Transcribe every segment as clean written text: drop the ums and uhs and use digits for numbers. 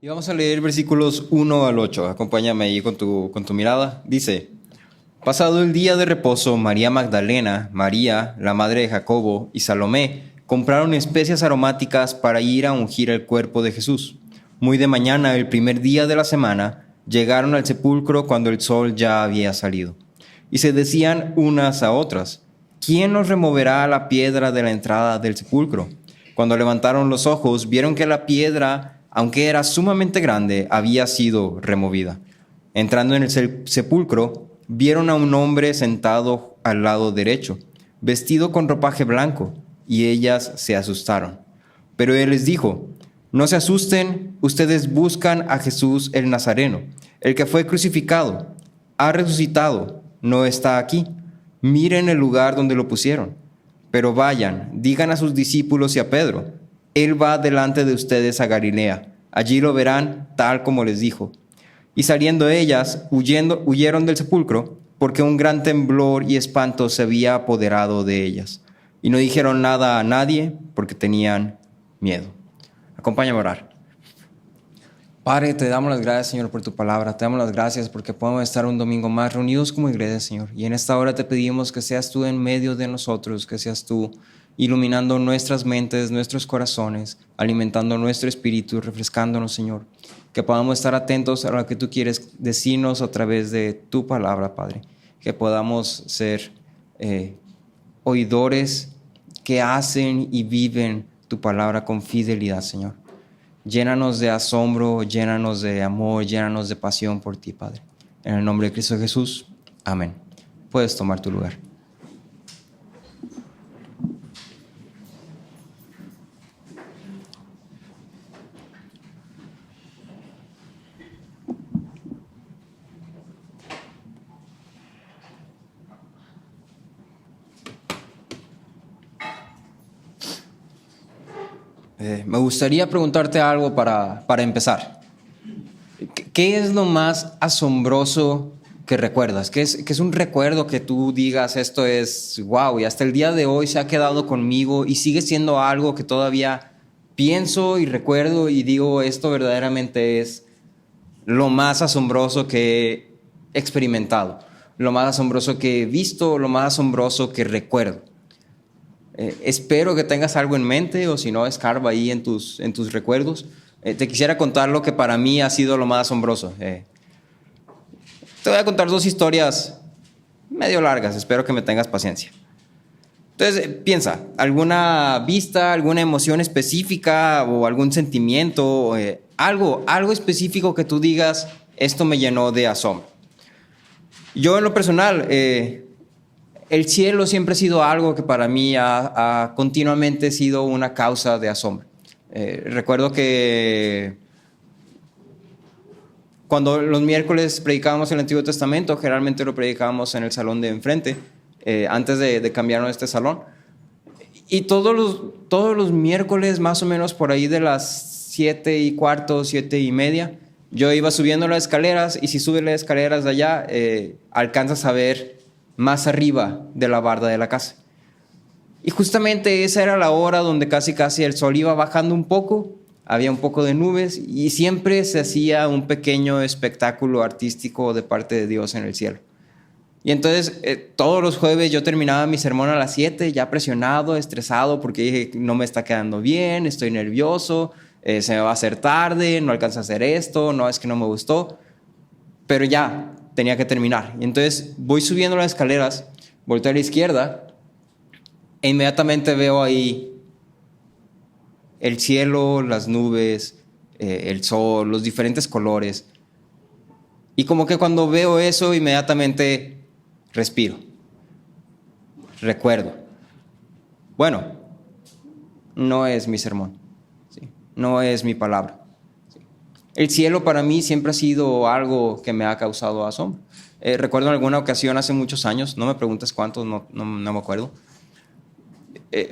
Y vamos a leer versículos 1 al 8. Acompáñame ahí con tu mirada. Dice: Pasado el día de reposo, María Magdalena, María, la madre de Jacobo, y Salomé compraron especias aromáticas para ir a ungir el cuerpo de Jesús. Muy de mañana, el primer día de la semana, llegaron al sepulcro cuando el sol ya había salido. Y se decían unas a otras: ¿Quién nos removerá la piedra de la entrada del sepulcro? Cuando levantaron los ojos, vieron que la piedra, aunque era sumamente grande, había sido removida. Entrando en el sepulcro, vieron a un hombre sentado al lado derecho, vestido con ropaje blanco, y ellas se asustaron. Pero él les dijo: No se asusten, ustedes buscan a Jesús el Nazareno, el que fue crucificado. Ha resucitado, no está aquí. Miren el lugar donde lo pusieron. Pero vayan, digan a sus discípulos y a Pedro: Él va delante de ustedes a Galilea. Allí lo verán tal como les dijo. Y saliendo ellas, huyeron del sepulcro, porque un gran temblor y espanto se había apoderado de ellas. Y no dijeron nada a nadie, porque tenían miedo. Acompáñame a orar. Padre, te damos las gracias, Señor, por tu palabra. Te damos las gracias porque podemos estar un domingo más reunidos como iglesia, Señor. Y en esta hora te pedimos que seas tú en medio de nosotros, que seas tú iluminando nuestras mentes, nuestros corazones, alimentando nuestro espíritu, refrescándonos, Señor. Que podamos estar atentos a lo que tú quieres decirnos a través de tu palabra, Padre. Que podamos ser oidores que hacen y viven tu palabra con fidelidad, Señor. Llénanos de asombro, llénanos de amor, llénanos de pasión por ti, Padre. En el nombre de Cristo Jesús, amén. Puedes tomar tu lugar. Me gustaría preguntarte algo para empezar. ¿Qué es lo más asombroso que recuerdas? ¿Qué es un recuerdo que tú digas, esto es wow, y hasta el día de hoy se ha quedado conmigo y sigue siendo algo que todavía pienso y recuerdo y digo, esto verdaderamente es lo más asombroso que he experimentado, lo más asombroso que he visto, lo más asombroso que recuerdo? Espero que tengas algo en mente, o si no, escarba ahí en tus recuerdos. Te quisiera contar lo que para mí ha sido lo más asombroso. Te voy a contar dos historias medio largas, espero que me tengas paciencia. Entonces, piensa, alguna vista, alguna emoción específica o algún sentimiento, algo específico que tú digas, esto me llenó de asombro. Yo en lo personal, el cielo siempre ha sido algo que para mí ha continuamente sido una causa de asombro. Recuerdo que cuando los miércoles predicábamos el Antiguo Testamento, generalmente lo predicábamos en el salón de enfrente, antes de cambiarnos a este salón. Y todos los miércoles, más o menos por ahí de las 7:15, 7:30, yo iba subiendo las escaleras, y si subes las escaleras de allá, alcanzas a ver más arriba de la barda de la casa. Y justamente esa era la hora donde casi el sol iba bajando un poco, había un poco de nubes y siempre se hacía un pequeño espectáculo artístico de parte de Dios en el cielo. Y entonces todos los jueves yo terminaba mi sermón a las 7, ya presionado, estresado, porque dije, no me está quedando bien, estoy nervioso, se me va a hacer tarde, no alcanzo a hacer esto, no, es que no me gustó, pero ya tenía que terminar. Y entonces voy subiendo las escaleras, volteo a la izquierda e inmediatamente veo ahí el cielo, las nubes, el sol, los diferentes colores. Y como que cuando veo eso, inmediatamente respiro, recuerdo. Bueno, no es mi sermón, ¿sí? No es mi palabra. El cielo para mí siempre ha sido algo que me ha causado asombro. Recuerdo en alguna ocasión hace muchos años, no me preguntes cuántos, no me acuerdo.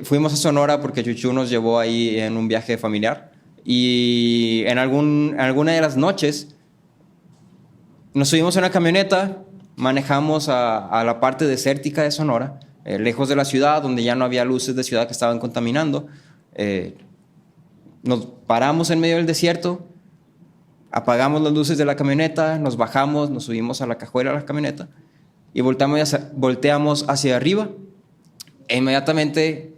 Fuimos a Sonora porque Chuchu nos llevó ahí en un viaje familiar, y en alguna de las noches nos subimos en una camioneta, manejamos a la parte desértica de Sonora, lejos de la ciudad, donde ya no había luces de ciudad que estaban contaminando. Nos paramos en medio del desierto. Apagamos las luces de la camioneta, nos bajamos, nos subimos a la cajuela de la camioneta y volteamos hacia arriba. E inmediatamente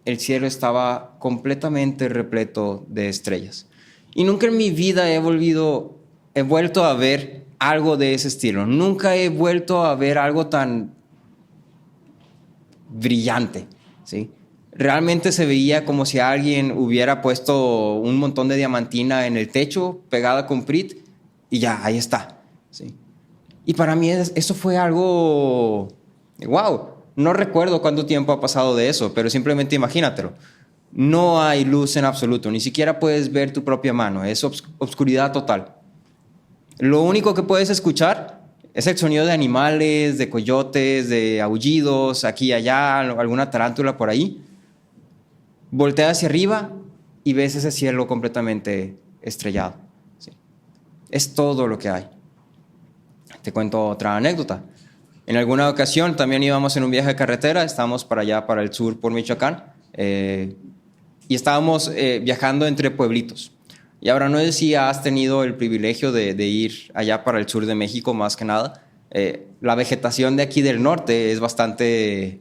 el cielo estaba completamente repleto de estrellas. Y nunca en mi vida he vuelto a ver algo de ese estilo. Nunca he vuelto a ver algo tan brillante, ¿sí? Realmente se veía como si alguien hubiera puesto un montón de diamantina en el techo, pegada con Prit, y ya, ahí está, ¿sí? Y para mí eso fue algo... ¡Wow! No recuerdo cuánto tiempo ha pasado de eso, pero simplemente imagínatelo. No hay luz en absoluto, ni siquiera puedes ver tu propia mano, es obscuridad total. Lo único que puedes escuchar es el sonido de animales, de coyotes, de aullidos, aquí y allá, alguna tarántula por ahí. Volteas hacia arriba y ves ese cielo completamente estrellado. ¿Sí? Es todo lo que hay. Te cuento otra anécdota. En alguna ocasión también íbamos en un viaje de carretera, estábamos para allá, para el sur, por Michoacán, y estábamos viajando entre pueblitos. Y ahora no sé si has tenido el privilegio de ir allá para el sur de México, más que nada. La vegetación de aquí del norte es bastante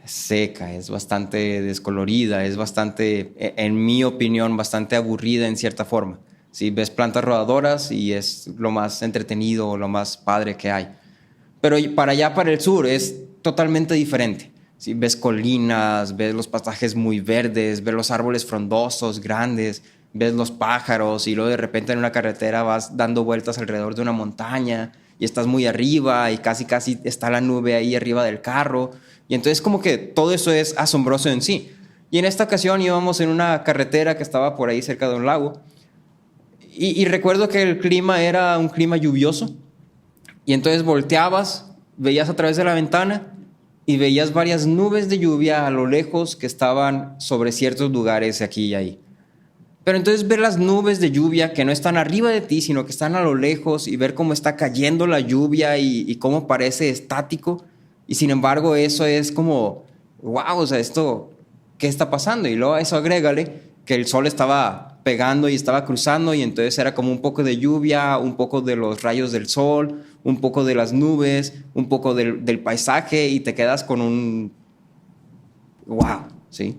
seca, es bastante descolorida, es bastante, en mi opinión, bastante aburrida en cierta forma. ¿Sí? Ves plantas rodadoras y es lo más entretenido, lo más padre que hay. Pero para allá, para el sur, es totalmente diferente. ¿Sí? Ves colinas, ves los pasajes muy verdes, ves los árboles frondosos, grandes, ves los pájaros y luego de repente en una carretera vas dando vueltas alrededor de una montaña y estás muy arriba y casi está la nube ahí arriba del carro. Y entonces como que todo eso es asombroso en sí. Y en esta ocasión íbamos en una carretera que estaba por ahí cerca de un lago. Y recuerdo que el clima era un clima lluvioso. Y entonces volteabas, veías a través de la ventana y veías varias nubes de lluvia a lo lejos que estaban sobre ciertos lugares aquí y ahí. Pero entonces ver las nubes de lluvia que no están arriba de ti, sino que están a lo lejos y ver cómo está cayendo la lluvia y cómo parece estático. Y sin embargo eso es como, wow, o sea, esto, ¿qué está pasando? Y luego a eso agrégale que el sol estaba pegando y estaba cruzando y entonces era como un poco de lluvia, un poco de los rayos del sol, un poco de las nubes, un poco del paisaje y te quedas con un wow, ¿sí?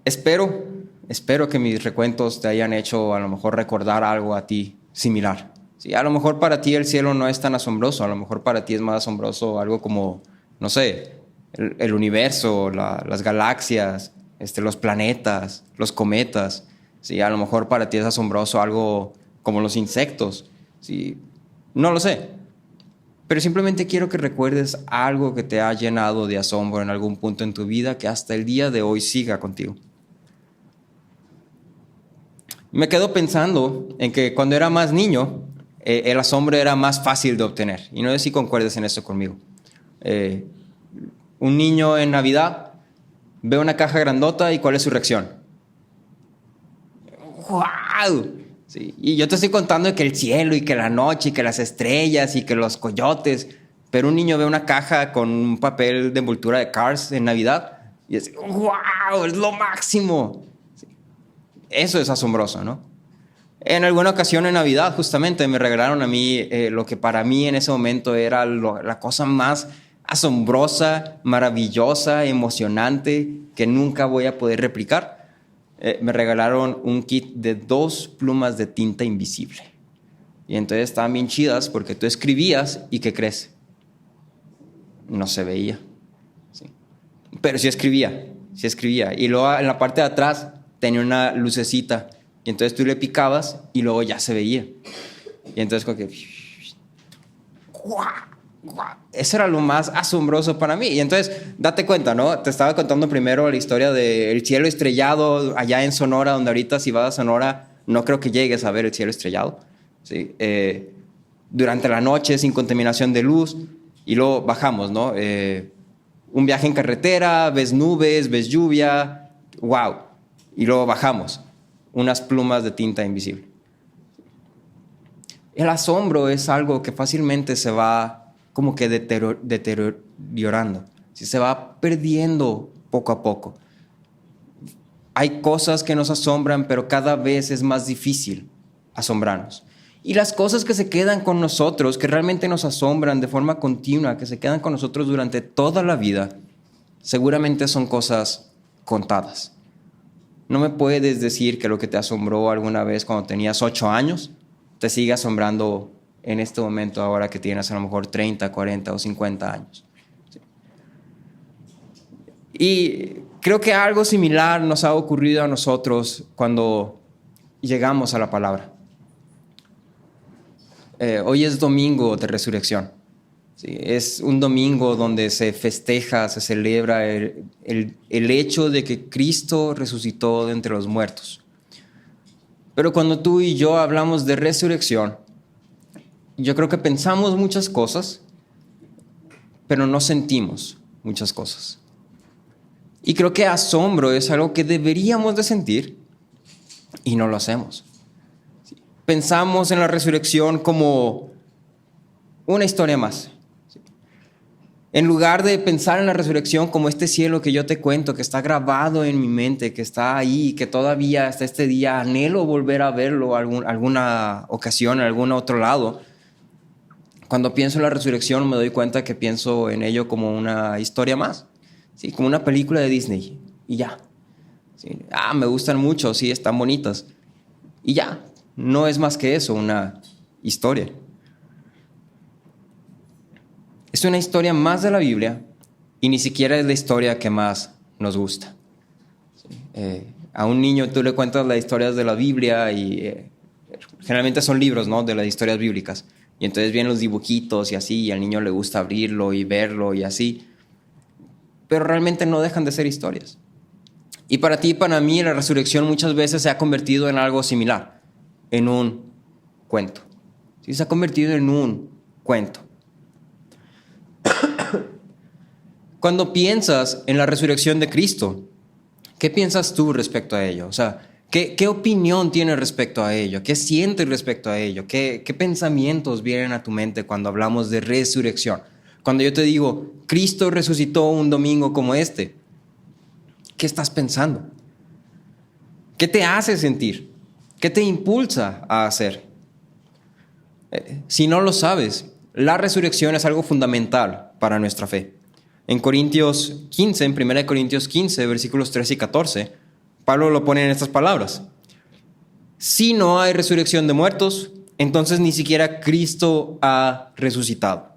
Espero que mis recuentos te hayan hecho a lo mejor recordar algo a ti similar. Sí, a lo mejor para ti el cielo no es tan asombroso, a lo mejor para ti es más asombroso algo como, no sé, el universo, las galaxias, los planetas, los cometas. Sí, a lo mejor para ti es asombroso algo como los insectos. Sí, no lo sé. Pero simplemente quiero que recuerdes algo que te ha llenado de asombro en algún punto en tu vida que hasta el día de hoy siga contigo. Me quedo pensando en que cuando era más niño, el asombro era más fácil de obtener. Y no sé si concuerdes en esto conmigo. Un niño en Navidad ve una caja grandota y ¿cuál es su reacción? ¡Wow! Sí. Y yo te estoy contando que el cielo y que la noche y que las estrellas y que los coyotes, pero un niño ve una caja con un papel de envoltura de Cars en Navidad y es ¡wow! Es lo máximo. Sí. Eso es asombroso, ¿no? En alguna ocasión en Navidad justamente me regalaron a mí lo que para mí en ese momento era la cosa más asombrosa, maravillosa, emocionante que nunca voy a poder replicar. Me regalaron un kit de 2 plumas de tinta invisible. Y entonces estaban bien chidas porque tú escribías y ¿qué crees? No se veía. ¿Sí? Pero sí escribía. Y luego en la parte de atrás tenía una lucecita. Y entonces tú le picabas y luego ya se veía. Y entonces como que... Eso era lo más asombroso para mí. Y entonces, date cuenta, ¿no? Te estaba contando primero la historia del cielo estrellado allá en Sonora, donde ahorita si vas a Sonora no creo que llegues a ver el cielo estrellado. ¿Sí? Durante la noche, sin contaminación de luz. Y luego bajamos, ¿no? Un viaje en carretera, ves nubes, ves lluvia. ¡Wow! Y luego bajamos. Unas plumas de tinta invisible. El asombro es algo que fácilmente se va como que deteriorando, ¿sí? Se va perdiendo poco a poco. Hay cosas que nos asombran, pero cada vez es más difícil asombrarnos. Y las cosas que se quedan con nosotros, que realmente nos asombran de forma continua, que se quedan con nosotros durante toda la vida, seguramente son cosas contadas. No me puedes decir que lo que te asombró alguna vez cuando tenías 8 años, te sigue asombrando en este momento ahora que tienes a lo mejor 30, 40 o 50 años. Y creo que algo similar nos ha ocurrido a nosotros cuando llegamos a la palabra. Hoy es domingo de resurrección. ¿Sí? Es un domingo donde se festeja, se celebra el hecho de que Cristo resucitó de entre los muertos. Pero cuando tú y yo hablamos de resurrección, yo creo que pensamos muchas cosas, pero no sentimos muchas cosas. Y creo que asombro es algo que deberíamos de sentir y no lo hacemos. Pensamos en la resurrección como una historia más. En lugar de pensar en la resurrección como este cielo que yo te cuento, que está grabado en mi mente, que está ahí, que todavía hasta este día anhelo volver a verlo alguna ocasión, en algún otro lado. Cuando pienso en la resurrección me doy cuenta que pienso en ello como una historia más. Sí, como una película de Disney y ya. Sí. Me gustan mucho, sí, están bonitas. Y ya, no es más que eso, una historia. Es una historia más de la Biblia y ni siquiera es la historia que más nos gusta. Sí. A un niño tú le cuentas las historias de la Biblia y generalmente son libros, ¿no? De las historias bíblicas. Y entonces vienen los dibujitos y así, y al niño le gusta abrirlo y verlo y así. Pero realmente no dejan de ser historias. Y para ti y para mí la resurrección muchas veces se ha convertido en algo similar, en un cuento. Sí, se ha convertido en un cuento. Cuando piensas en la resurrección de Cristo, ¿qué piensas tú respecto a ello? O sea, ¿qué opinión tienes respecto a ello? ¿Qué sientes respecto a ello? ¿Qué pensamientos vienen a tu mente cuando hablamos de resurrección? Cuando yo te digo, Cristo resucitó un domingo como este, ¿qué estás pensando? ¿Qué te hace sentir? ¿Qué te impulsa a hacer? Si no lo sabes, la resurrección es algo fundamental para nuestra fe. En 1 Corintios 15, versículos 13 y 14, Pablo lo pone en estas palabras. Si no hay resurrección de muertos, entonces ni siquiera Cristo ha resucitado.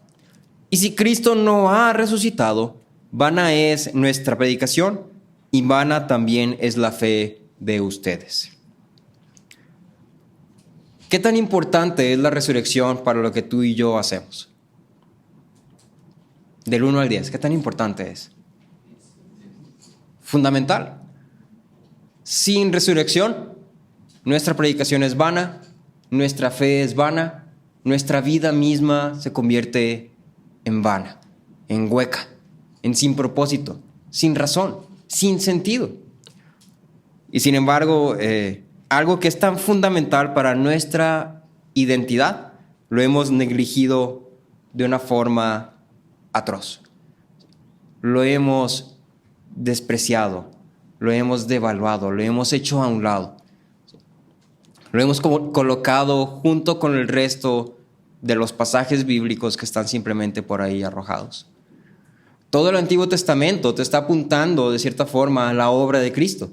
Y si Cristo no ha resucitado, vana es nuestra predicación y vana también es la fe de ustedes. ¿Qué tan importante es la resurrección para lo que tú y yo hacemos? Del 1 al 10, ¿qué tan importante es? Fundamental. Sin resurrección, nuestra predicación es vana, nuestra fe es vana, nuestra vida misma se convierte en vana, en hueca, en sin propósito, sin razón, sin sentido. Y sin embargo, algo que es tan fundamental para nuestra identidad, lo hemos negligido de una forma atroz. Lo hemos despreciado, lo hemos devaluado, lo hemos hecho a un lado. Lo hemos colocado junto con el resto de los pasajes bíblicos que están simplemente por ahí arrojados. Todo el Antiguo Testamento te está apuntando de cierta forma a la obra de Cristo.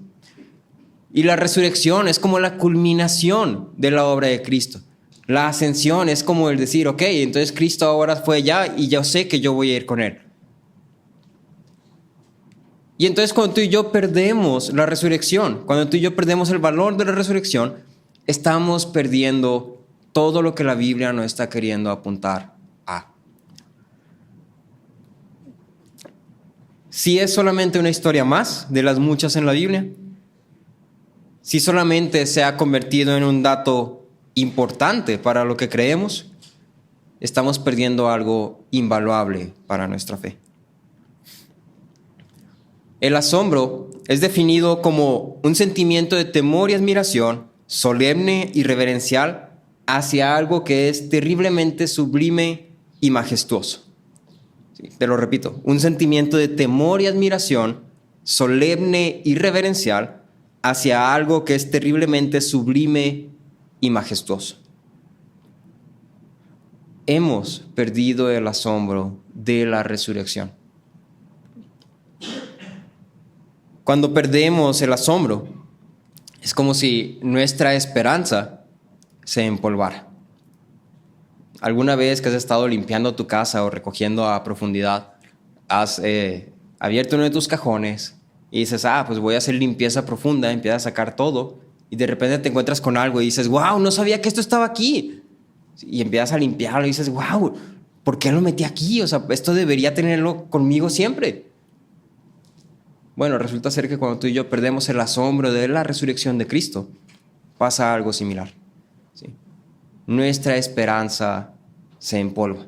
Y la resurrección es como la culminación de la obra de Cristo. La ascensión es como el decir, ok, entonces Cristo ahora fue allá y yo sé que yo voy a ir con Él. Y entonces cuando tú y yo perdemos la resurrección, cuando tú y yo perdemos el valor de la resurrección, estamos perdiendo todo lo que la Biblia nos está queriendo apuntar a. Si es solamente una historia más de las muchas en la Biblia, si solamente se ha convertido en un dato importante para lo que creemos, estamos perdiendo algo invaluable para nuestra fe. El asombro es definido como un sentimiento de temor y admiración solemne y reverencial hacia algo que es terriblemente sublime y majestuoso. Sí, te lo repito, un sentimiento de temor y admiración solemne y reverencial hacia algo que es terriblemente sublime y majestuoso. Hemos perdido el asombro de la resurrección. Cuando perdemos el asombro, es como si nuestra esperanza se empolvara. ¿Alguna vez que has estado limpiando tu casa o recogiendo a profundidad, has abierto uno de tus cajones y dices, pues voy a hacer limpieza profunda, empiezas a sacar todo y de repente te encuentras con algo y dices, wow, no sabía que esto estaba aquí? Y empiezas a limpiarlo y dices, wow, ¿por qué lo metí aquí? O sea, esto debería tenerlo conmigo siempre. Bueno, resulta ser que cuando tú y yo perdemos el asombro de la resurrección de Cristo, pasa algo similar. ¿Sí? Nuestra esperanza se empolva,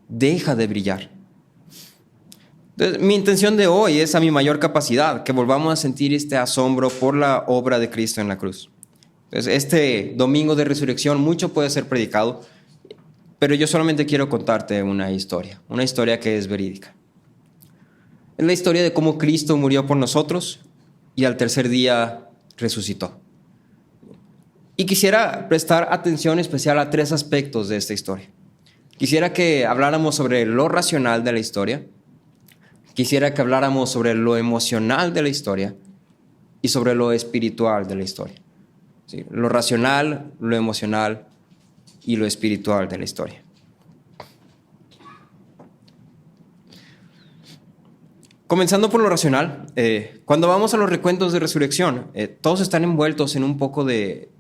deja de brillar. Entonces, mi intención de hoy es a mi mayor capacidad, que volvamos a sentir este asombro por la obra de Cristo en la cruz. Entonces, este domingo de resurrección mucho puede ser predicado, pero yo solamente quiero contarte una historia que es verídica. Es la historia de cómo Cristo murió por nosotros y al tercer día resucitó. Y quisiera prestar atención especial a 3 aspectos de esta historia. Quisiera que habláramos sobre lo racional de la historia, quisiera que habláramos sobre lo emocional de la historia y sobre lo espiritual de la historia. ¿Sí? Lo racional, lo emocional y lo espiritual de la historia. Comenzando por lo racional, cuando vamos a los recuentos de resurrección, todos están envueltos en un poco de,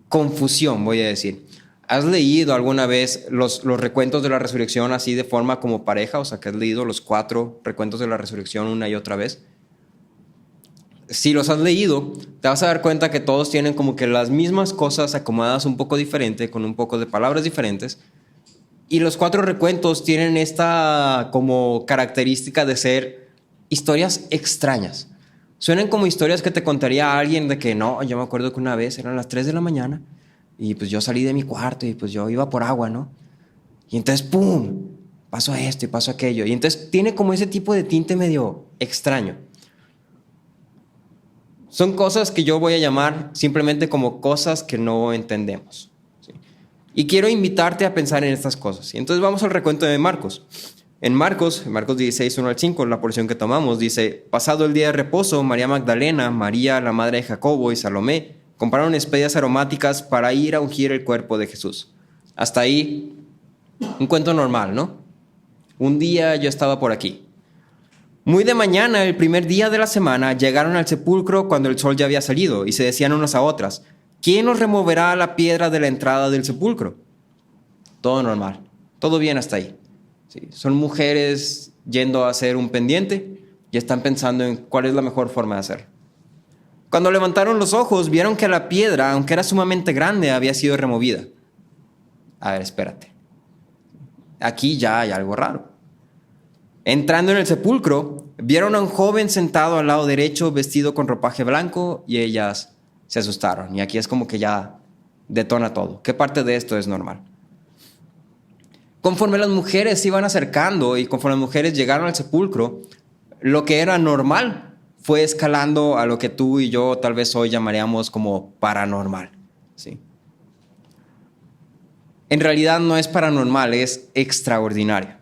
confusión, voy a decir. ¿Has leído alguna vez los recuentos de la resurrección así de forma como pareja? O sea, que has leído los 4 recuentos de la resurrección una y otra vez. Si los has leído, te vas a dar cuenta que todos tienen como que las mismas cosas acomodadas un poco diferente, con un poco de palabras diferentes. Y los 4 recuentos tienen esta como característica de ser historias extrañas. Suenan como historias que te contaría alguien de que no, yo me acuerdo que una vez eran las 3 de la mañana y pues yo salí de mi cuarto y pues yo iba por agua, ¿no? Y entonces, ¡pum!, pasó esto y pasó aquello. Y entonces tiene como ese tipo de tinte medio extraño. Son cosas que yo voy a llamar simplemente como cosas que no entendemos. Y quiero invitarte a pensar en estas cosas. Y entonces vamos al recuento de Marcos. En Marcos 16, 1 al 5, la porción que tomamos, dice, pasado el día de reposo, María Magdalena, María, la madre de Jacobo y Salomé, compraron especias aromáticas para ir a ungir el cuerpo de Jesús. Hasta ahí, un cuento normal, ¿no? Un día yo estaba por aquí. Muy de mañana, el primer día de la semana, llegaron al sepulcro cuando el sol ya había salido y se decían unas a otras, ¿quién nos removerá la piedra de la entrada del sepulcro? Todo normal, todo bien hasta ahí. Sí, son mujeres yendo a hacer un pendiente y están pensando en cuál es la mejor forma de hacerlo. Cuando levantaron los ojos, vieron que la piedra, aunque era sumamente grande, había sido removida. A ver, espérate. Aquí ya hay algo raro. Entrando en el sepulcro, vieron a un joven sentado al lado derecho, vestido con ropaje blanco, y ellas se asustaron. Y aquí es como que ya detona todo. ¿Qué parte de esto es normal? Conforme las mujeres se iban acercando y conforme las mujeres llegaron al sepulcro, lo que era normal fue escalando a lo que tú y yo tal vez hoy llamaríamos como paranormal. ¿Sí? En realidad no es paranormal, es extraordinario.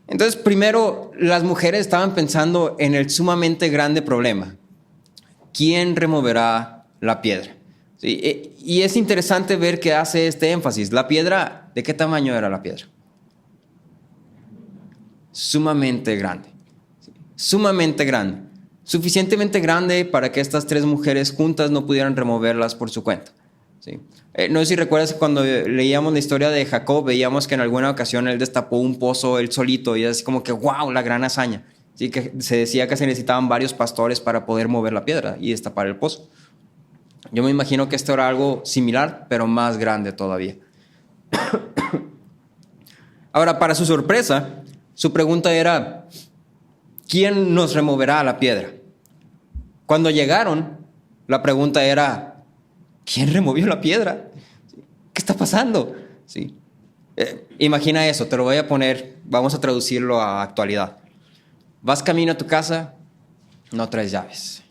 Entonces, primero, las mujeres estaban pensando en el sumamente grande problema. ¿Quién removerá la piedra? Sí, y es interesante ver que hace este énfasis. La piedra, ¿de qué tamaño era la piedra? Sumamente grande. Sí, sumamente grande. Suficientemente grande para que estas 3 mujeres juntas no pudieran removerlas por su cuenta. ¿Sí? No sé si recuerdas que cuando leíamos la historia de Jacob, veíamos que en alguna ocasión él destapó un pozo él solito y es así como que ¡wow!, la gran hazaña. ¿Sí? Que se decía que se necesitaban varios pastores para poder mover la piedra y destapar el pozo. Yo me imagino que esto era algo similar, pero más grande todavía. Ahora, para su sorpresa, su pregunta era, ¿quién nos removerá la piedra? Cuando llegaron, la pregunta era, ¿quién removió la piedra? ¿Qué está pasando? ¿Sí? Imagina eso, te lo voy a poner, vamos a traducirlo a actualidad. Vas camino a tu casa, no traes llaves.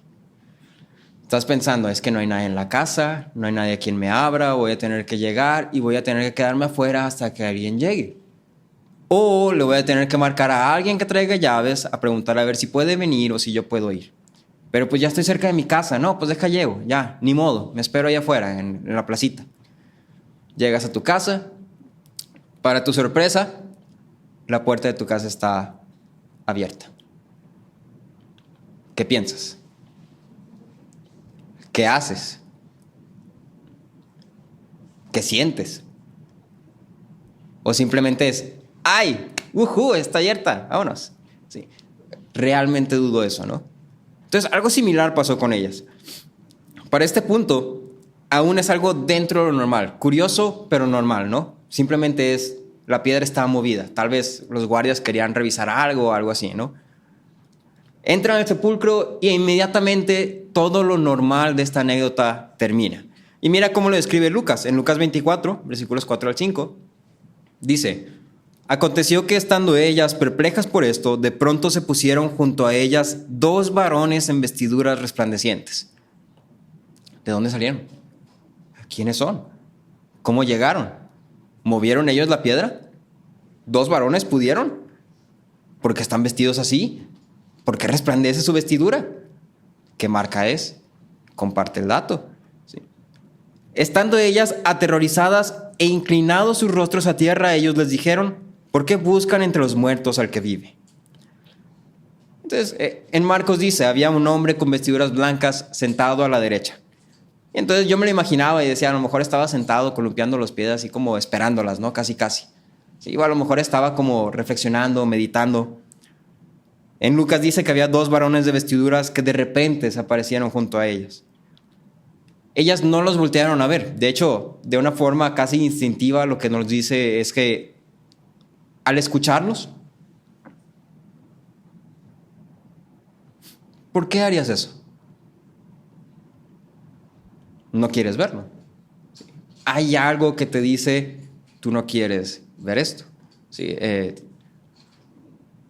Estás pensando, es que no hay nadie en la casa, no hay nadie a quien me abra, voy a tener que llegar y voy a tener que quedarme afuera hasta que alguien llegue. O le voy a tener que marcar a alguien que traiga llaves a preguntar a ver si puede venir o si yo puedo ir. Pero pues ya estoy cerca de mi casa. No, pues deja llego, ya, ni modo, me espero allá afuera, en la placita. Llegas a tu casa, para tu sorpresa, la puerta de tu casa está abierta. ¿Qué piensas? ¿Qué haces? ¿Qué sientes? O simplemente es, ¡ay! Está abierta, vámonos. Sí. Realmente dudo eso, ¿no? Entonces, algo similar pasó con ellas. Para este punto, aún es algo dentro de lo normal. Curioso, pero normal, ¿no? Simplemente es, la piedra estaba movida. Tal vez los guardias querían revisar algo o algo así, ¿no? Entran al sepulcro y inmediatamente todo lo normal de esta anécdota termina. Y mira cómo lo describe Lucas. En Lucas 24, versículos 4 al 5, dice: aconteció que estando ellas perplejas por esto, de pronto se pusieron junto a ellas 2 varones en vestiduras resplandecientes. ¿De dónde salieron? ¿Quiénes son? ¿Cómo llegaron? ¿Movieron ellos la piedra? ¿2 varones pudieron? ¿Por qué están vestidos así? ¿Por qué resplandece su vestidura? ¿Qué marca es? Comparte el dato. ¿Sí? Estando ellas aterrorizadas e inclinados sus rostros a tierra, ellos les dijeron: ¿por qué buscan entre los muertos al que vive? Entonces, en Marcos dice, había un hombre con vestiduras blancas sentado a la derecha. Y entonces yo me lo imaginaba y decía, a lo mejor estaba sentado columpiando los pies así como esperándolas, ¿no? Casi, casi. Sí, o a lo mejor estaba como reflexionando, meditando. En Lucas dice que había 2 varones de vestiduras que de repente se aparecieron junto a ellas. Ellas no los voltearon a ver. De hecho, de una forma casi instintiva, lo que nos dice es que al escucharlos, ¿por qué harías eso? No quieres verlo. Hay algo que te dice, tú no quieres ver esto. Sí,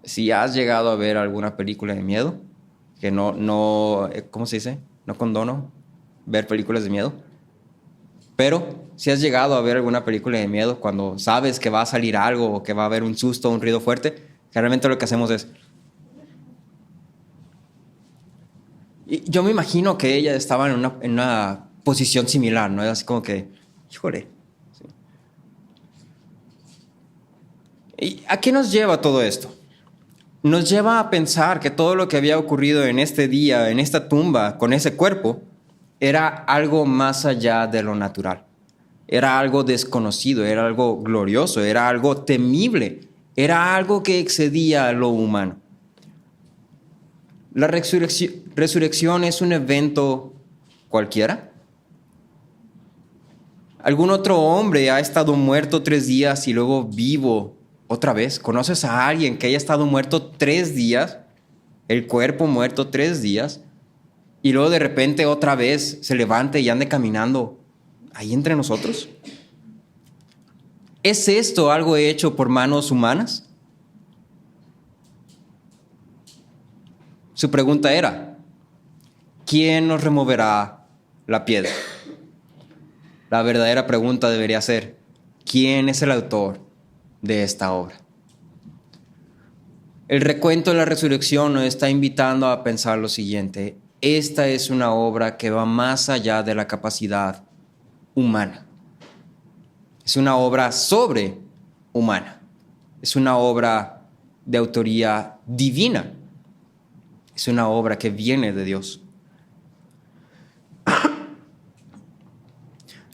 si has llegado a ver alguna película de miedo, que ¿cómo se dice? No condono ver películas de miedo. Pero si has llegado a ver alguna película de miedo, cuando sabes que va a salir algo o que va a haber un susto o un ruido fuerte, generalmente lo que hacemos es... Y yo me imagino que ella estaba en una posición similar, ¿no? Es así como que, híjole. Sí. ¿Y a qué nos lleva todo esto? Nos lleva a pensar que todo lo que había ocurrido en este día, en esta tumba, con ese cuerpo, era algo más allá de lo natural. Era algo desconocido, era algo glorioso, era algo temible, era algo que excedía lo humano. ¿La resurrección es un evento cualquiera? ¿Algún otro hombre ha estado muerto 3 días y luego vivo otra vez? ¿Conoces a alguien que haya estado muerto 3 días, el cuerpo muerto 3 días, y luego de repente otra vez se levante y ande caminando ahí entre nosotros? ¿Es esto algo hecho por manos humanas? Su pregunta era, ¿quién nos removerá la piedra? La verdadera pregunta debería ser, ¿quién es el autor de esta obra? El recuento de la resurrección nos está invitando a pensar lo siguiente: esta es una obra que va más allá de la capacidad humana. Es una obra sobrehumana. Es una obra de autoría divina. Es una obra que viene de Dios.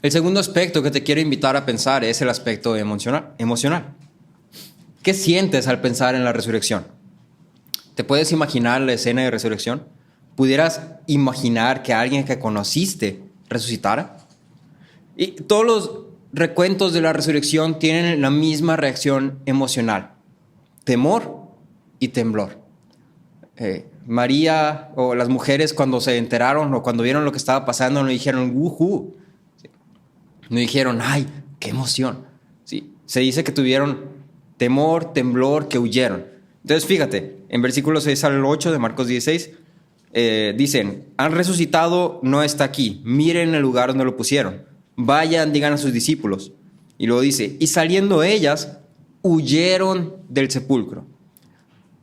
El segundo aspecto que te quiero invitar a pensar es el aspecto emocional. ¿Qué sientes al pensar en la resurrección? ¿Te puedes imaginar la escena de resurrección? ¿Pudieras imaginar que alguien que conociste resucitara? Y todos los recuentos de la resurrección tienen la misma reacción emocional: temor y temblor. María o las mujeres, cuando se enteraron o cuando vieron lo que estaba pasando, no dijeron ¡wujú! No dijeron ¡ay, qué emoción! ¿Sí? Se dice que tuvieron temor, temblor, que huyeron. Entonces fíjate, en versículos 6 al 8 de Marcos 16, dicen, han resucitado, no está aquí. Miren el lugar donde lo pusieron. Vayan, digan a sus discípulos. Y luego dice, y saliendo ellas, huyeron del sepulcro.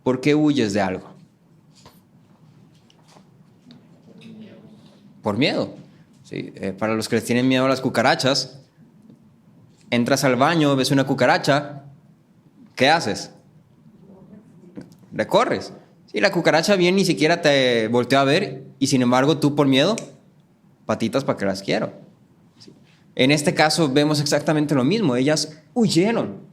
¿Por qué huyes de algo? Por miedo. Sí, para los que les tienen miedo a las cucarachas, entras al baño, ves una cucaracha, ¿qué haces? Le corres. Sí, la cucaracha bien ni siquiera te volteó a ver y sin embargo tú por miedo, patitas para que las quiero. Sí. En este caso vemos exactamente lo mismo. Ellas huyeron.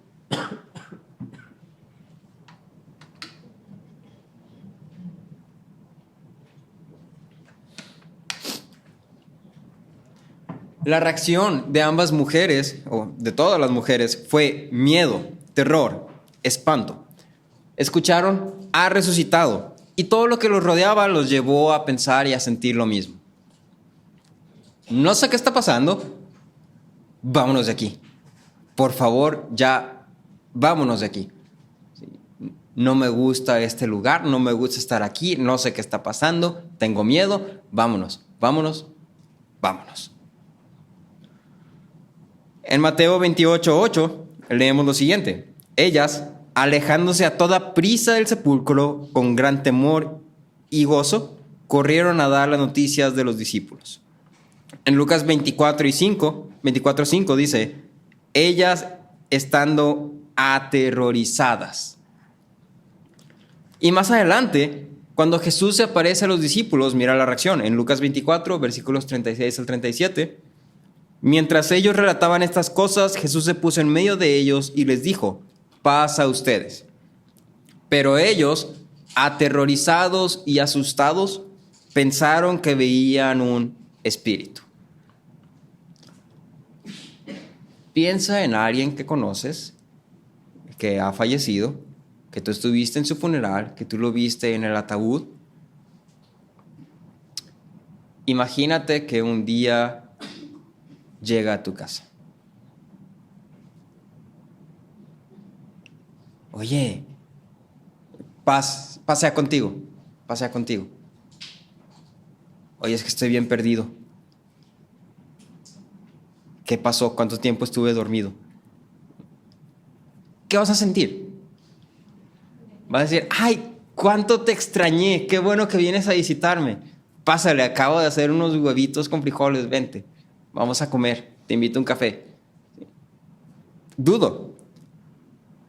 La reacción de ambas mujeres, o de todas las mujeres, fue miedo, terror, espanto. Escucharon, ha resucitado, y todo lo que los rodeaba los llevó a pensar y a sentir lo mismo. No sé qué está pasando, vámonos de aquí. Por favor, ya, vámonos de aquí. No me gusta este lugar, no me gusta estar aquí, no sé qué está pasando, tengo miedo, vámonos, vámonos, vámonos. En Mateo 28:8 leemos lo siguiente. Ellas, alejándose a toda prisa del sepulcro, con gran temor y gozo, corrieron a dar las noticias de los discípulos. En Lucas 24:5 dice, ellas estando aterrorizadas. Y más adelante, cuando Jesús se aparece a los discípulos, mira la reacción. En Lucas 24, versículos 36 al 37, mientras ellos relataban estas cosas, Jesús se puso en medio de ellos y les dijo, paz a ustedes. Pero ellos, aterrorizados y asustados, pensaron que veían un espíritu. Piensa en alguien que conoces, que ha fallecido, que tú estuviste en su funeral, que tú lo viste en el ataúd. Imagínate que un día llega a tu casa. Oye, pasea contigo. Oye, es que estoy bien perdido. ¿Qué pasó? ¿Cuánto tiempo estuve dormido? ¿Qué vas a sentir? Vas a decir, ay, cuánto te extrañé, qué bueno que vienes a visitarme. Pásale, acabo de hacer unos huevitos con frijoles, vente. Vamos a comer, te invito a un café. Dudo.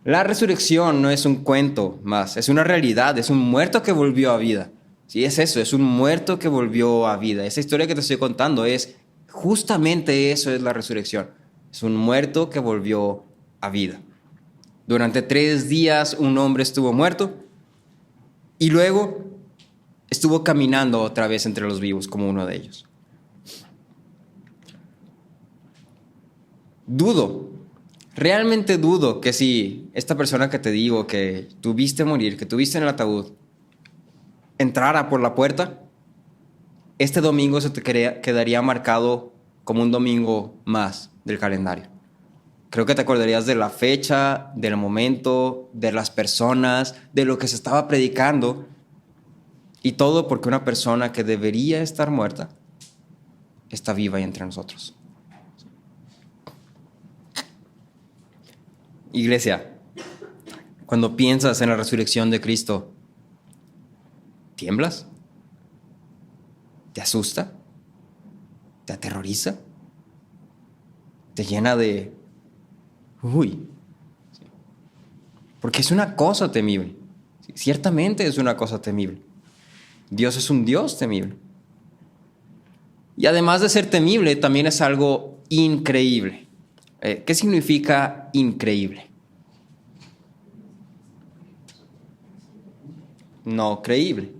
La resurrección no es un cuento más, es una realidad, es un muerto que volvió a vida. Sí, es eso, es un muerto que volvió a vida. Esa historia que te estoy contando es justamente eso, es la resurrección. Es un muerto que volvió a vida. Durante 3 días un hombre estuvo muerto y luego estuvo caminando otra vez entre los vivos como uno de ellos. Realmente dudo que si esta persona que te digo que tuviste morir, que tuviste en el ataúd, entrara por la puerta, este domingo se te quedaría marcado como un domingo más del calendario. Creo que te acordarías de la fecha, del momento, de las personas, de lo que se estaba predicando, y todo porque una persona que debería estar muerta está viva y entre nosotros. Iglesia, cuando piensas en la resurrección de Cristo, ¿tiemblas? ¿Te asusta? ¿Te aterroriza? ¿Te llena de... uy? Porque es una cosa temible. Ciertamente es una cosa temible. Dios es un Dios temible. Y además de ser temible, también es algo increíble. ¿Qué significa increíble? No creíble.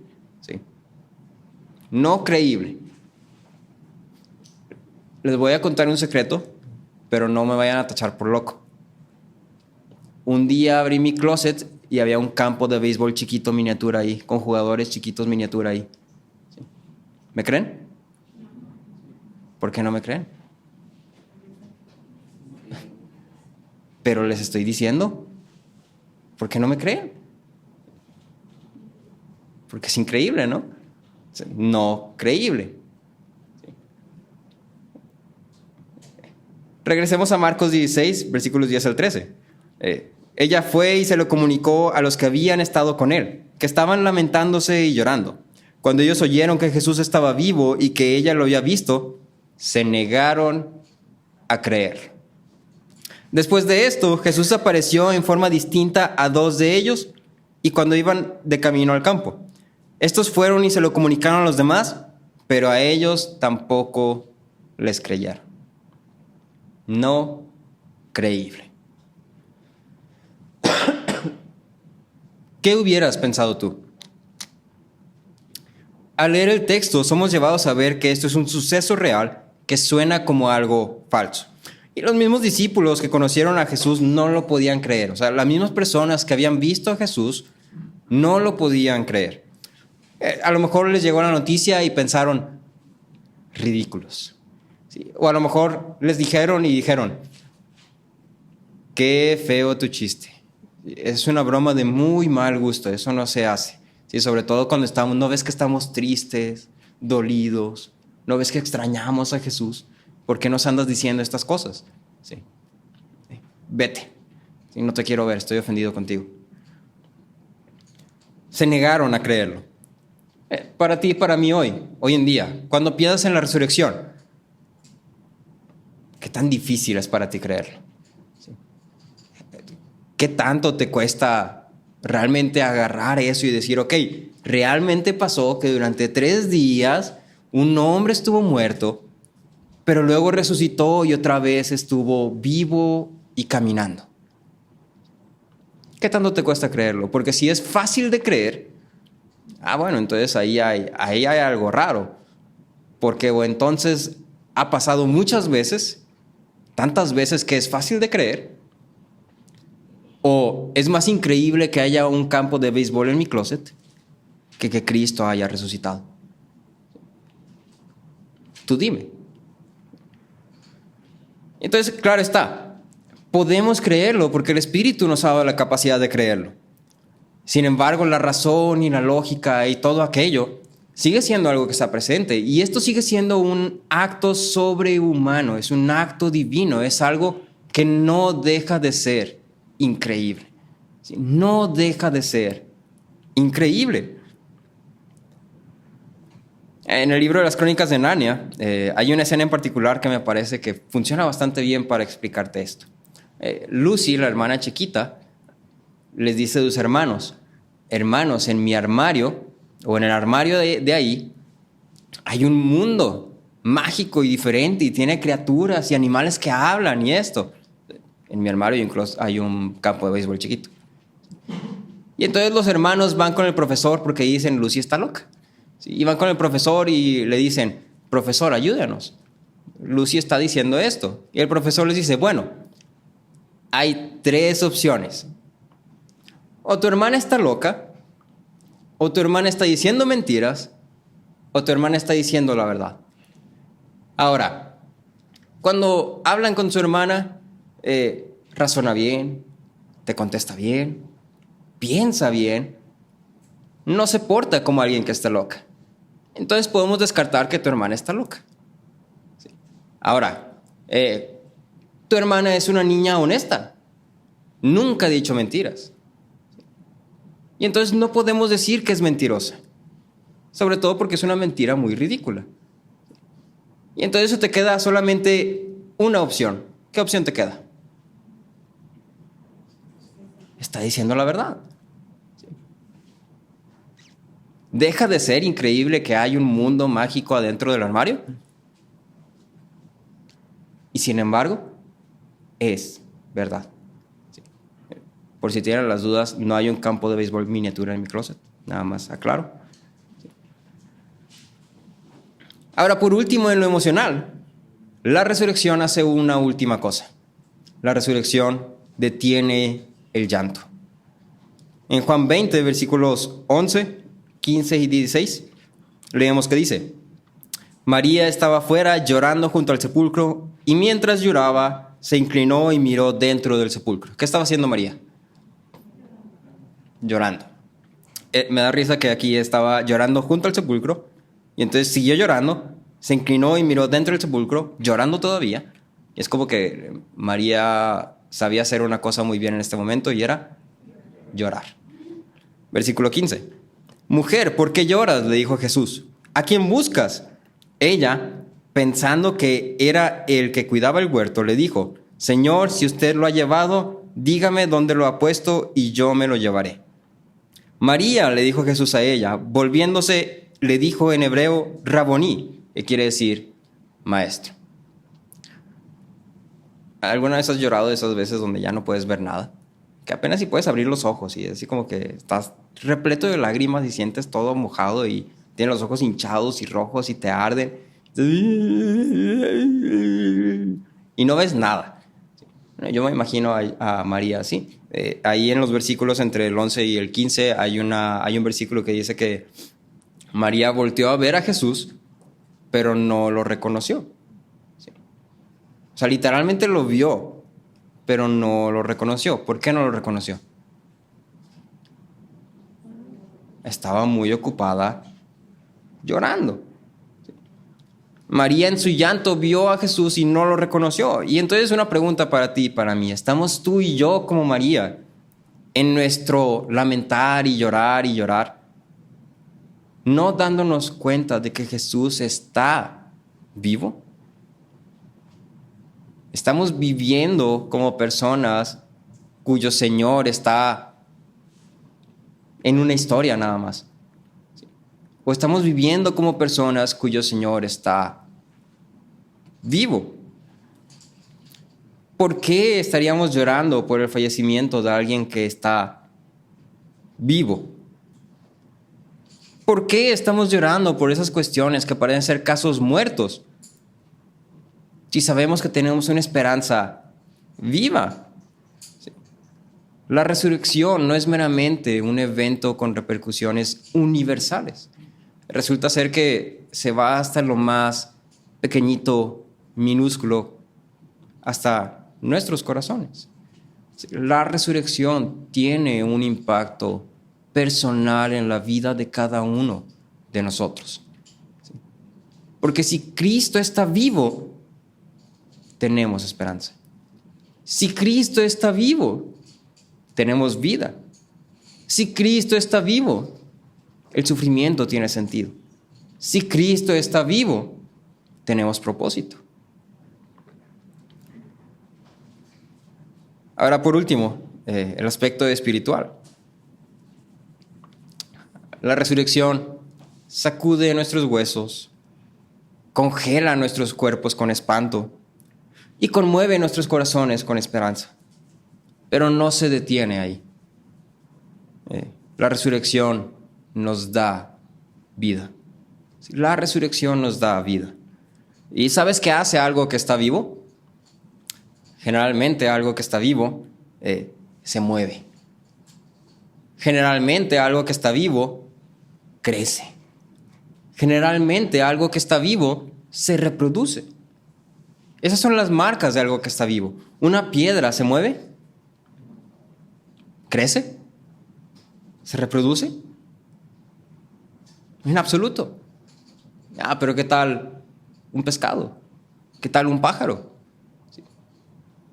¿Sí? No creíble. Les voy a contar un secreto, pero no me vayan a tachar por loco. Un día abrí mi closet y había un campo de béisbol chiquito miniatura ahí, con jugadores chiquitos miniatura ahí. ¿Sí? ¿Me creen? ¿Por qué no me creen? Pero les estoy diciendo, ¿por qué no me creen? Porque es increíble, ¿no? No creíble. Regresemos a Marcos 16, versículos 10 al 13. Ella fue y se lo comunicó a los que habían estado con él, que estaban lamentándose y llorando. Cuando ellos oyeron que Jesús estaba vivo y que ella lo había visto, se negaron a creer. Después de esto, Jesús apareció en forma distinta a 2 de ellos y cuando iban de camino al campo. Estos fueron y se lo comunicaron a los demás, pero a ellos tampoco les creyeron. No creíble. ¿Qué hubieras pensado tú? Al leer el texto, somos llevados a ver que esto es un suceso real que suena como algo falso. Y los mismos discípulos que conocieron a Jesús no lo podían creer. O sea, las mismas personas que habían visto a Jesús no lo podían creer. A lo mejor les llegó la noticia y pensaron, ridículos. ¿Sí? O a lo mejor les dijeron, qué feo tu chiste. Es una broma de muy mal gusto, eso no se hace. ¿Sí? Sobre todo cuando no ves que estamos tristes, dolidos, no ves que extrañamos a Jesús. ¿Por qué nos andas diciendo estas cosas? ¿Sí? ¿Sí? Vete. ¿Sí? No te quiero ver, estoy ofendido contigo. Se negaron a creerlo. Para ti y para mí hoy en día, cuando piensas en la resurrección, ¿qué tan difícil es para ti creerlo? ¿Sí? ¿Qué tanto te cuesta realmente agarrar eso y decir, ok, realmente pasó que durante 3 días un hombre estuvo muerto, pero luego resucitó y otra vez estuvo vivo y caminando? ¿Qué tanto te cuesta creerlo? Porque si es fácil de creer, bueno, entonces ahí hay algo raro. Porque o entonces ha pasado muchas veces, tantas veces que es fácil de creer, o es más increíble que haya un campo de béisbol en mi closet que Cristo haya resucitado. Tú dime. Entonces, claro está, podemos creerlo porque el Espíritu nos ha dado la capacidad de creerlo. Sin embargo, la razón y la lógica y todo aquello sigue siendo algo que está presente. Y esto sigue siendo un acto sobrehumano, es un acto divino, es algo que no deja de ser increíble. ¿Sí? No deja de ser increíble. En el libro de las Crónicas de Narnia hay una escena en particular que me parece que funciona bastante bien para explicarte esto. Lucy, la hermana chiquita, les dice a sus hermanos, en mi armario, o en el armario de ahí, hay un mundo mágico y diferente, y tiene criaturas y animales que hablan y esto. En mi armario hay un campo de béisbol chiquito. Y entonces los hermanos van con el profesor porque dicen, Lucy está loca. ¿Sí? Y van con el profesor y le dicen, profesor, ayúdanos. Lucy está diciendo esto. Y el profesor les dice, bueno, hay 3 opciones. O tu hermana está loca, o tu hermana está diciendo mentiras, o tu hermana está diciendo la verdad. Ahora, cuando hablan con su hermana, razona bien, te contesta bien, piensa bien, no se porta como alguien que está loca. Entonces podemos descartar que tu hermana está loca. ¿Sí? Ahora, tu hermana es una niña honesta, nunca ha dicho mentiras. Y entonces no podemos decir que es mentirosa. Sobre todo porque es una mentira muy ridícula. Y entonces eso te queda solamente una opción. ¿Qué opción te queda? Está diciendo la verdad. ¿Deja de ser increíble que hay un mundo mágico adentro del armario? Y sin embargo, es verdad. Por si tienen las dudas, no hay un campo de béisbol miniatura en mi closet. Nada más aclaro. Ahora, por último, en lo emocional, la resurrección hace una última cosa. La resurrección detiene el llanto. En Juan 20, versículos 11, 15 y 16, leemos que dice, María estaba afuera llorando junto al sepulcro y mientras lloraba se inclinó y miró dentro del sepulcro. ¿Qué estaba haciendo María? Llorando. Me da risa que aquí estaba llorando junto al sepulcro, Y entonces siguió llorando, se inclinó y miró dentro del sepulcro, llorando todavía. Y es como que María sabía hacer una cosa muy bien en este momento y era llorar. Versículo 15. Mujer, ¿por qué lloras?, le dijo Jesús. ¿A quién buscas? Ella, pensando que era el que cuidaba el huerto, le dijo, Señor, si usted lo ha llevado, dígame dónde lo ha puesto y yo me lo llevaré. María, le dijo Jesús a ella, volviéndose, le dijo en hebreo, Raboní, que quiere decir maestro. ¿Alguna vez has llorado de esas veces donde ya no puedes ver nada? Que apenas si puedes abrir los ojos y así como que estás repleto de lágrimas y sientes todo mojado y tienes los ojos hinchados y rojos y te arden. Y no ves nada. Yo me imagino a María así. Ahí en los versículos entre el 11 y el 15 hay un versículo que dice que María volteó a ver a Jesús, pero no lo reconoció. ¿Sí? O sea, literalmente lo vio, pero no lo reconoció. ¿Por qué no lo reconoció? Estaba muy ocupada llorando. María en su llanto vio a Jesús y no lo reconoció. Y entonces una pregunta para ti y para mí. ¿Estamos tú y yo como María en nuestro lamentar y llorar, no dándonos cuenta de que Jesús está vivo? Estamos viviendo como personas cuyo Señor está en una historia nada más. O estamos viviendo como personas cuyo Señor está vivo. ¿Por qué estaríamos llorando por el fallecimiento de alguien que está vivo? ¿Por qué estamos llorando por esas cuestiones que parecen ser casos muertos? Si sabemos que tenemos una esperanza viva. La resurrección no es meramente un evento con repercusiones universales. Resulta ser que se va hasta lo más pequeñito, minúsculo, hasta nuestros corazones. La resurrección tiene un impacto personal en la vida de cada uno de nosotros. Porque si Cristo está vivo, tenemos esperanza. Si Cristo está vivo, tenemos vida. Si Cristo está vivo, el sufrimiento tiene sentido. Si Cristo está vivo, tenemos propósito. Ahora, por último, el aspecto espiritual. La resurrección sacude nuestros huesos, congela nuestros cuerpos con espanto y conmueve nuestros corazones con esperanza. Pero no se detiene ahí. La resurrección nos da vida. La resurrección nos da vida. ¿Y sabes qué hace algo que está vivo? Generalmente algo que está vivo se mueve. Generalmente algo que está vivo crece. Generalmente algo que está vivo se reproduce. Esas son las marcas de algo que está vivo. Una piedra se mueve, crece, se reproduce. En absoluto. Pero ¿qué tal un pescado? ¿Qué tal un pájaro?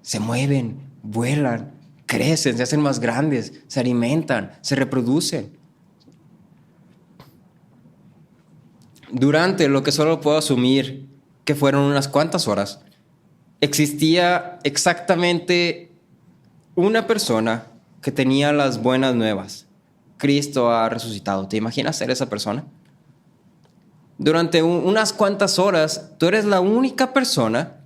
Se mueven, vuelan, crecen, se hacen más grandes, se alimentan, se reproducen. Durante lo que solo puedo asumir que fueron unas cuantas horas, existía exactamente una persona que tenía las buenas nuevas. Cristo ha resucitado. ¿Te imaginas ser esa persona? Durante unas cuantas horas, tú eres la única persona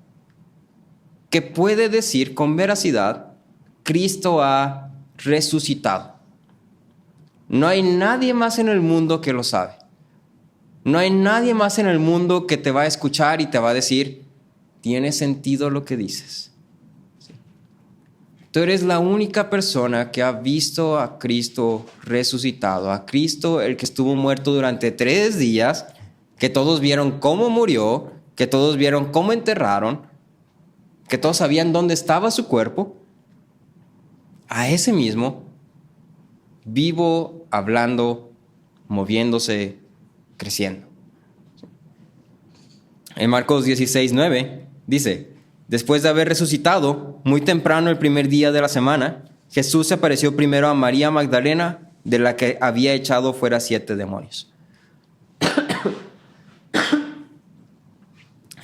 que puede decir con veracidad, Cristo ha resucitado. No hay nadie más en el mundo que lo sabe. No hay nadie más en el mundo que te va a escuchar y te va a decir, tiene sentido lo que dices. ¿Sí? Tú eres la única persona que ha visto a Cristo resucitado, a Cristo el que estuvo muerto durante 3 días, que todos vieron cómo murió, que todos vieron cómo enterraron, que todos sabían dónde estaba su cuerpo. A ese mismo, vivo, hablando, moviéndose, creciendo. En Marcos 16:9 dice, después de haber resucitado, muy temprano el primer día de la semana, Jesús se apareció primero a María Magdalena, de la que había echado fuera 7 demonios.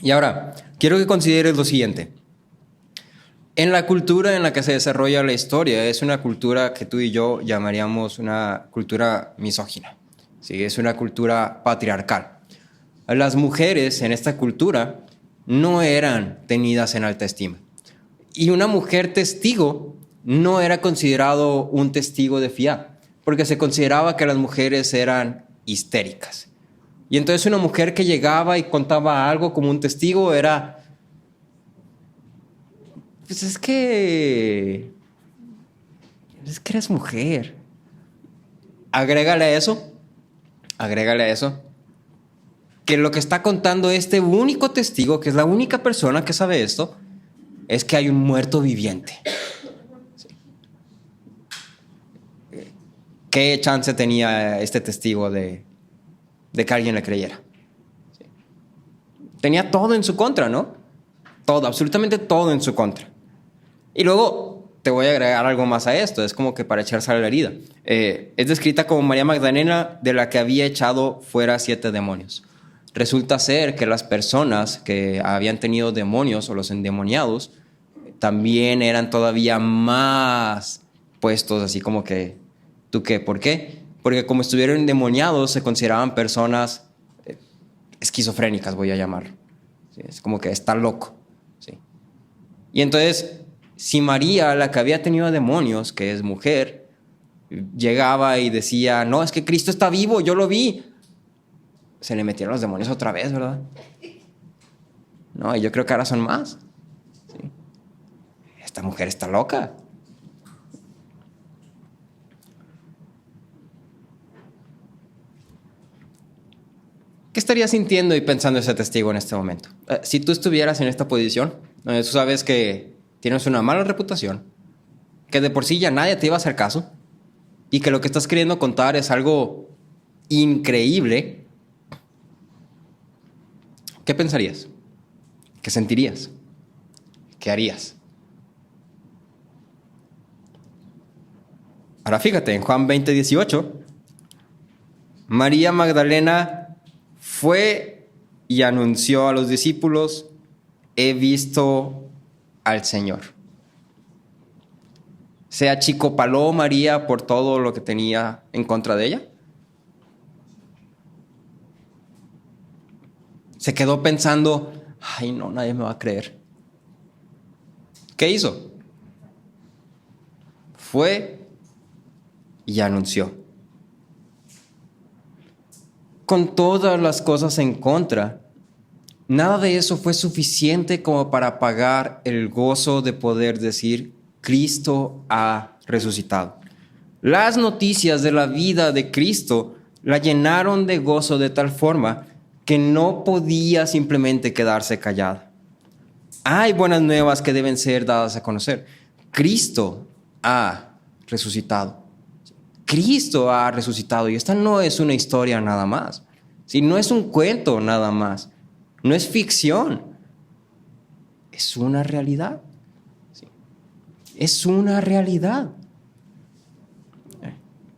Y ahora, quiero que consideres lo siguiente. En la cultura en la que se desarrolla la historia, es una cultura que tú y yo llamaríamos una cultura misógina. ¿Sí? Es una cultura patriarcal. Las mujeres en esta cultura no eran tenidas en alta estima. Y una mujer testigo no era considerado un testigo de fiar, porque se consideraba que las mujeres eran histéricas. Y entonces una mujer que llegaba y contaba algo como un testigo era, pues es que eres mujer. Agrégale a eso, que lo que está contando este único testigo, que es la única persona que sabe esto, es que hay un muerto viviente. Sí. ¿Qué chance tenía este testigo de que alguien le creyera? Sí. Tenía todo en su contra, ¿no? Todo, absolutamente todo en su contra. Y luego te voy a agregar algo más a esto, es como que para echarse a la herida. Es descrita como María Magdalena, de la que había echado fuera 7 demonios. Resulta ser que las personas que habían tenido demonios o los endemoniados también eran todavía más puestos así como que, ¿tú qué? ¿Por qué? Porque como estuvieron endemoniados se consideraban personas esquizofrénicas, voy a llamarlo. ¿Sí? Es como que está loco. ¿Sí? Y entonces, si María, la que había tenido demonios, que es mujer, llegaba y decía, no, es que Cristo está vivo, yo lo vi, se le metieron los demonios otra vez, ¿verdad? No, y yo creo que ahora son más. ¿Sí? Esta mujer está loca. ¿Qué estaría sintiendo y pensando ese testigo en este momento? Si tú estuvieras en esta posición, donde tú sabes que tienes una mala reputación, que de por sí ya nadie te iba a hacer caso, y que lo que estás queriendo contar es algo increíble, ¿qué pensarías? ¿Qué sentirías? ¿Qué harías? Ahora fíjate, en Juan 20:18, María Magdalena fue y anunció a los discípulos, he visto al Señor. ¿Se achicopaló María por todo lo que tenía en contra de ella? Se quedó pensando, ay no, nadie me va a creer. ¿Qué hizo? Fue y anunció. Con todas las cosas en contra, nada de eso fue suficiente como para pagar el gozo de poder decir, Cristo ha resucitado. Las noticias de la vida de Cristo la llenaron de gozo de tal forma que no podía simplemente quedarse callada. Hay buenas nuevas que deben ser dadas a conocer. Cristo ha resucitado. Cristo ha resucitado y esta no es una historia nada más. Si no es un cuento nada más. No es ficción. Es una realidad. Sí. Es una realidad.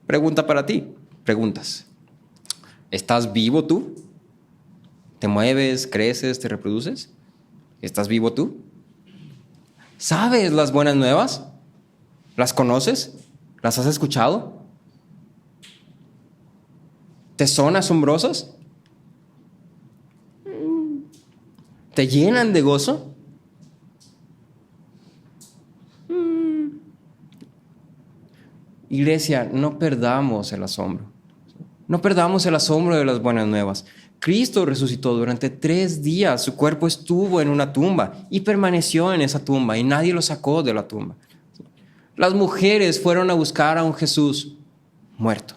Pregunta para ti. Preguntas. ¿Estás vivo tú? ¿Te mueves, creces, te reproduces? ¿Estás vivo tú? ¿Sabes las buenas nuevas? ¿Las conoces? ¿Las has escuchado? ¿Te son asombrosas? ¿Te llenan de gozo? Iglesia, no perdamos el asombro. No perdamos el asombro de las buenas nuevas. Cristo resucitó durante 3 días. Su cuerpo estuvo en una tumba y permaneció en esa tumba y nadie lo sacó de la tumba. Las mujeres fueron a buscar a un Jesús muerto.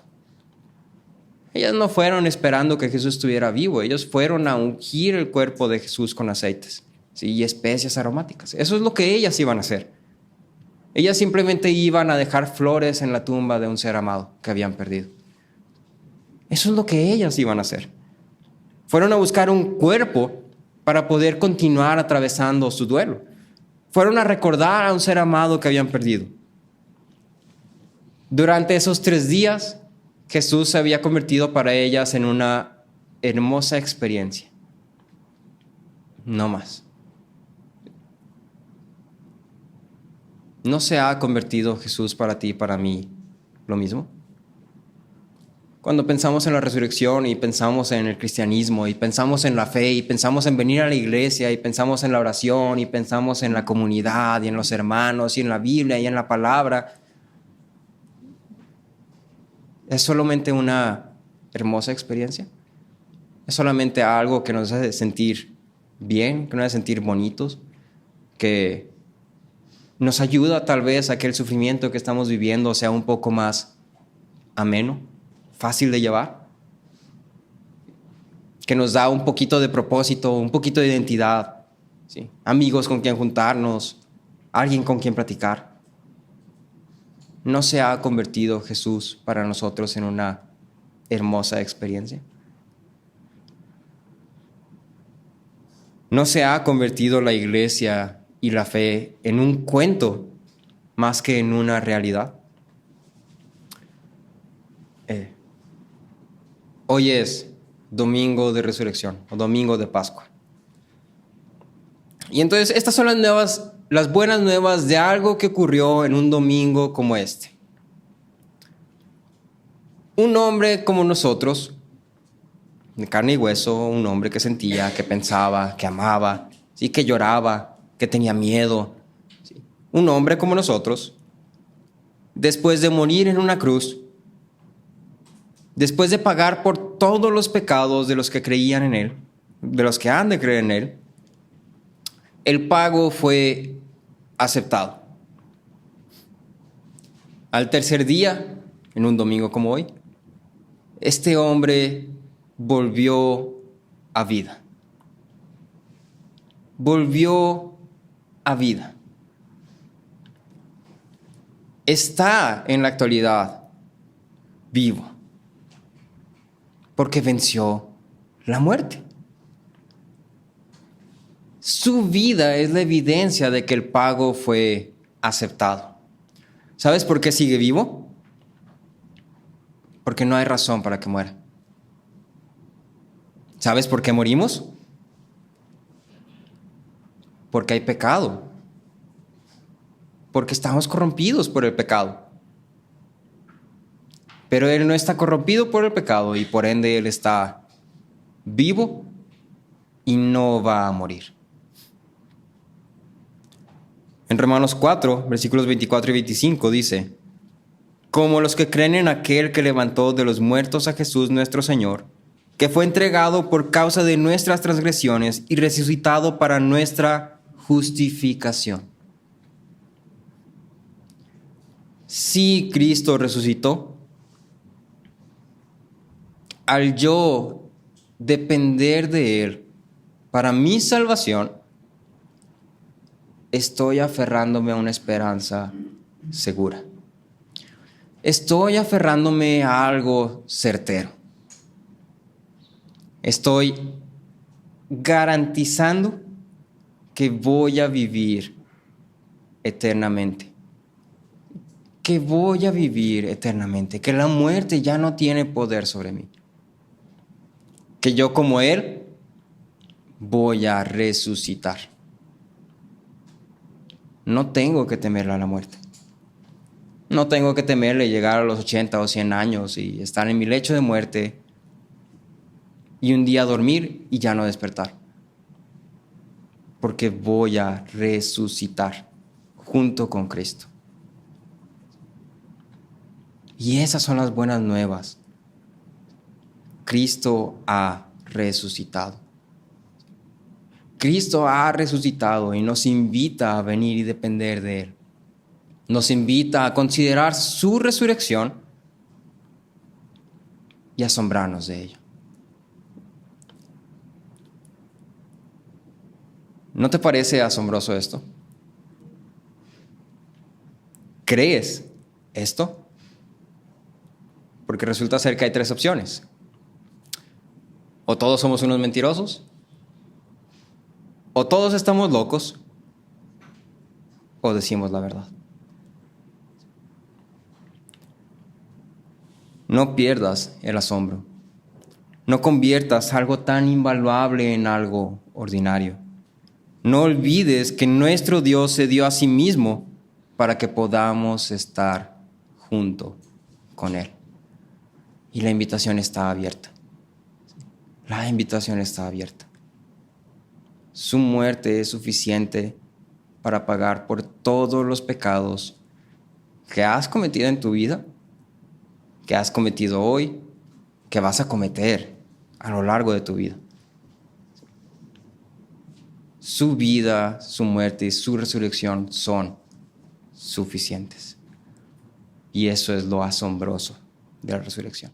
Ellas no fueron esperando que Jesús estuviera vivo. Ellos fueron a ungir el cuerpo de Jesús con aceites, ¿sí? Y especias aromáticas. Eso es lo que ellas iban a hacer. Ellas simplemente iban a dejar flores en la tumba de un ser amado que habían perdido. Eso es lo que ellas iban a hacer. Fueron a buscar un cuerpo para poder continuar atravesando su duelo. Fueron a recordar a un ser amado que habían perdido. Durante esos 3 días, Jesús se había convertido para ellas en una hermosa experiencia. No más. ¿No se ha convertido Jesús para ti y para mí lo mismo? Cuando pensamos en la resurrección y pensamos en el cristianismo y pensamos en la fe y pensamos en venir a la iglesia y pensamos en la oración y pensamos en la comunidad y en los hermanos y en la Biblia y en la palabra, ¿es solamente una hermosa experiencia? ¿Es solamente algo que nos hace sentir bien, que nos hace sentir bonitos, que nos ayuda tal vez a que el sufrimiento que estamos viviendo sea un poco más ameno, fácil de llevar, que nos da un poquito de propósito, un poquito de identidad, ¿sí? Amigos con quien juntarnos, alguien con quien platicar? ¿No se ha convertido Jesús para nosotros en una hermosa experiencia? ¿No se ha convertido la iglesia y la fe en un cuento más que en una realidad? Hoy es domingo de resurrección o domingo de Pascua. Y entonces estas son las buenas nuevas de algo que ocurrió en un domingo como este. Un hombre como nosotros, de carne y hueso, un hombre que sentía, que pensaba, que amaba, ¿sí? Que lloraba, que tenía miedo. ¿Sí? Un hombre como nosotros, después de morir en una cruz, después de pagar por todos los pecados de los que creían en Él, de los que han de creer en Él, el pago fue aceptado. Al tercer día, en un domingo como hoy, este hombre volvió a vida. Volvió a vida. Está en la actualidad vivo, porque venció la muerte. Su vida es la evidencia de que el pago fue aceptado. ¿Sabes por qué sigue vivo? Porque no hay razón para que muera. ¿Sabes por qué morimos? Porque hay pecado. Porque estamos corrompidos por el pecado. Pero Él no está corrompido por el pecado y por ende Él está vivo y no va a morir. En Romanos 4, versículos 24 y 25 dice: como los que creen en aquel que levantó de los muertos a Jesús nuestro Señor, que fue entregado por causa de nuestras transgresiones y resucitado para nuestra justificación. Si Cristo resucitó, al yo depender de Él para mi salvación, estoy aferrándome a una esperanza segura. Estoy aferrándome a algo certero. Estoy garantizando que voy a vivir eternamente. Que voy a vivir eternamente. Que la muerte ya no tiene poder sobre mí. Que yo como Él voy a resucitar. No tengo que temerle a la muerte. No tengo que temerle llegar a los 80 o 100 años y estar en mi lecho de muerte y un día dormir y ya no despertar. Porque voy a resucitar junto con Cristo. Y esas son las buenas nuevas. Cristo ha resucitado. Cristo ha resucitado y nos invita a venir y depender de Él. Nos invita a considerar su resurrección y asombrarnos de ello. ¿No te parece asombroso esto? ¿Crees esto? Porque resulta ser que hay 3 opciones. O todos somos unos mentirosos, O todos estamos locos, o decimos la verdad. No pierdas el asombro. No conviertas algo tan invaluable en algo ordinario. No olvides que nuestro Dios se dio a sí mismo para que podamos estar junto con Él. Y la invitación está abierta. La invitación está abierta. Su muerte es suficiente para pagar por todos los pecados que has cometido en tu vida, que has cometido hoy, que vas a cometer a lo largo de tu vida. Su vida, su muerte y su resurrección son suficientes. Y eso es lo asombroso de la resurrección.